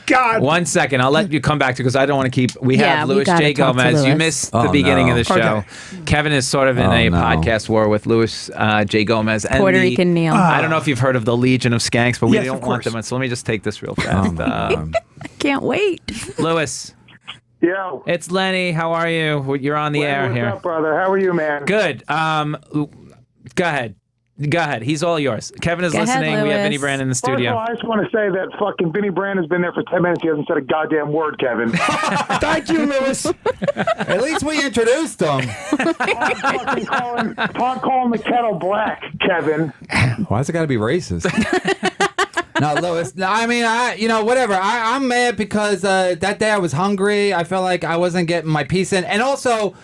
God. 1 second. I'll let you come back to because I don't want to keep. We have Louis J. Gomez. You missed the beginning of the show. Okay. Kevin is sort of in a podcast war with Louis J. Gomez. And Puerto Rican Neil. I don't know if you've heard of the Legion of Skanks, but we Yes, don't of want course. them. So let me just take this real fast. Can't wait. Louis. Yo. It's Lenny. How are you? You're on the air What's here. up, brother? How are you, man? Good. Go ahead. Go ahead. He's all yours. Kevin is Go ahead, listening. We have Louis. Vinny Brand in the First of studio. all, I just want to say that fucking Vinny Brand has been there for 10 minutes. He hasn't said a goddamn word, Kevin. Thank you, Louis. At least we introduced him. Stop calling the kettle black, Kevin. Why's it got to be racist? No, Louis. No, I mean, whatever. I'm mad because that day I was hungry. I felt like I wasn't getting my piece in, and also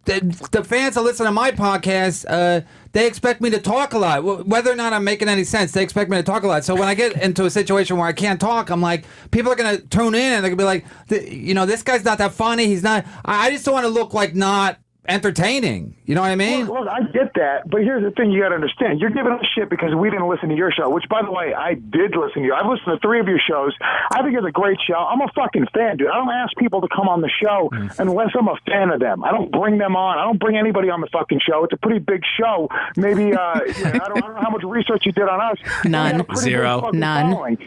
the fans that listen to my podcast, they expect me to talk a lot. Whether or not I'm making any sense, they expect me to talk a lot. So when I get into a situation where I can't talk, I'm like, people are gonna tune in and they're gonna be like, this guy's not that funny. He's not. I just don't want to look like not entertaining. You know what I mean? Look, I get that, but here's the thing you got to understand. You're giving us shit because we didn't listen to your show, which, by the way, I did listen to you. I've listened to 3 of your shows. I think it's a great show. I'm a fucking fan, dude. I don't ask people to come on the show unless I'm a fan of them. I don't bring them on. I don't bring anybody on the fucking show. It's a pretty big show. Maybe, I don't know how much research you did on us. None. Zero. None. Following.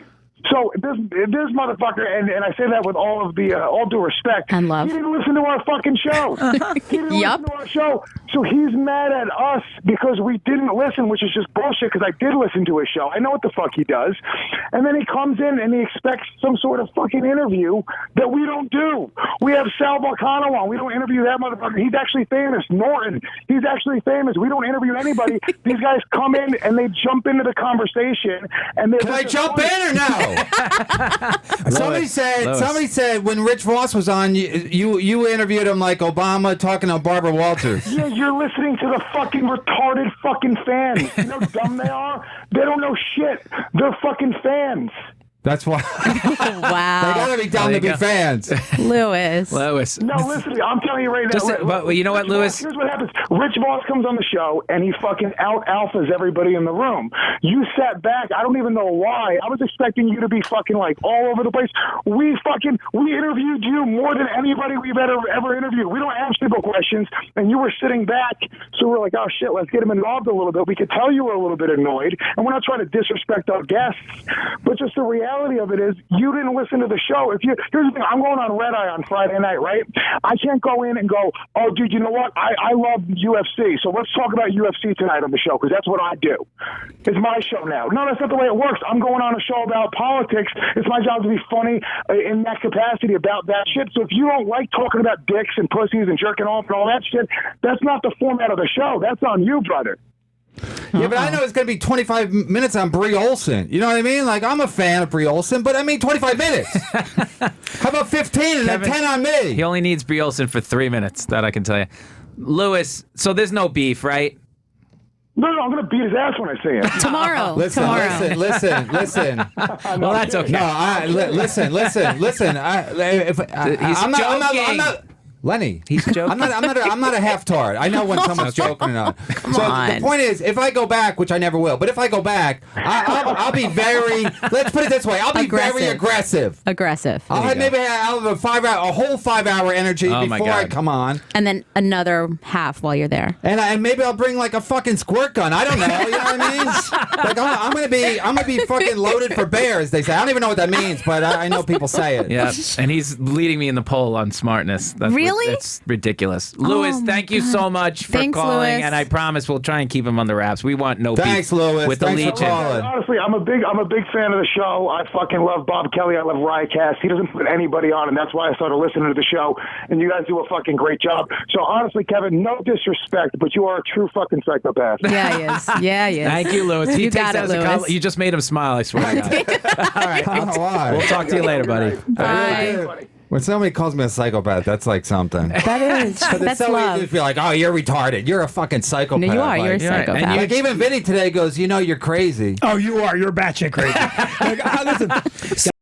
So this motherfucker, and I say that with all due respect, And love. he didn't listen to our fucking show. He didn't Yup. listen to our show. So he's mad at us because we didn't listen, which is just bullshit because I did listen to his show. I know what the fuck he does. And then he comes in and he expects some sort of fucking interview that we don't do. We have Sal Volcano on. We don't interview that motherfucker. He's actually famous. Norton, he's actually famous. We don't interview anybody. These guys come in and they jump into the conversation. And Can I jump in or no? Somebody said when Rich Voss was on, you interviewed him like Obama talking to Barbara Walters. Yeah, you're listening to the fucking retarded fucking fans. You know how dumb they are? They don't know shit. They're fucking fans. That's why. They Wow. gotta be dumb to be fans. Louis. No, listen, I'm telling you right now. But you know what, Louis? Here's what happens. Rich Voss comes on the show, and he fucking out-alphas everybody in the room. You sat back. I don't even know why. I was expecting you to be fucking, like, all over the place. We interviewed you more than anybody we've ever interviewed. We don't ask people questions, and you were sitting back, so we're like, oh, shit, let's get him involved a little bit. We could tell you were a little bit annoyed, and we're not trying to disrespect our guests, but just the reality of it is you didn't listen to the show. Here's the thing, I'm going on Red Eye on Friday night, right? I can't go in and go, oh, dude, you know what? I love UFC, so let's talk about UFC tonight on the show, because that's what I do. It's my show now. No, that's not the way it works. I'm going on a show about politics. It's my job to be funny in that capacity about that shit. So if you don't like talking about dicks and pussies and jerking off and all that shit, that's not the format of the show. That's on you, brother. Yeah, but I know it's going to be 25 minutes on Brie Olson. You know what I mean? Like, I'm a fan of Brie Olson, but I mean 25 minutes. How about 15 and then 10 on me? He only needs Brie Olson for 3 minutes. That I can tell you. Louis, so there's no beef, right? No, I'm going to beat his ass when I see him. Tomorrow. Listen. Well, that's okay. No, listen. I'm not. Lenny, he's joking. I'm not a half tart. I know when someone's joking or not. The point is, if I go back, which I never will, but if I go back, I'll be very. Let's put it this way: I'll be very aggressive. I'll have a whole 5-hour energy before I come on, and then another half while you're there. And maybe I'll bring like a fucking squirt gun. I don't know. You know what I mean? Like I'm gonna be fucking loaded for bears. They say. I don't even know what that means, but I know people say it. Yeah, and he's leading me in the poll on smartness. Really? It's ridiculous. Louis, thank you so much for calling, Louis. and I promise we'll try and keep him on the wraps. We want no Thanks, beef Louis. with the Thanks for Legion. calling. Honestly, I'm a big fan of the show. I fucking love Bob Kelly. I love Riotcast. He doesn't put anybody on, and that's why I started listening to the show. And you guys do a fucking great job. So honestly, Kevin, no disrespect, but you are a true fucking psychopath. Yeah, he is. Yeah, he is. Thank you, Louis. He You takes got that it, as a Louis. compliment. You just made him smile, I swear to God. All right. I don't know why. We'll talk to you later, buddy. Bye. When somebody calls me a psychopath, that's like something. That is. That's so love. easy to feel like, oh, you're retarded. You're a fucking psychopath. No, you are. You're a Like, psychopath. and like even Vinny today goes, you know, you're crazy. Oh, you are. You're batshit crazy. Like, listen.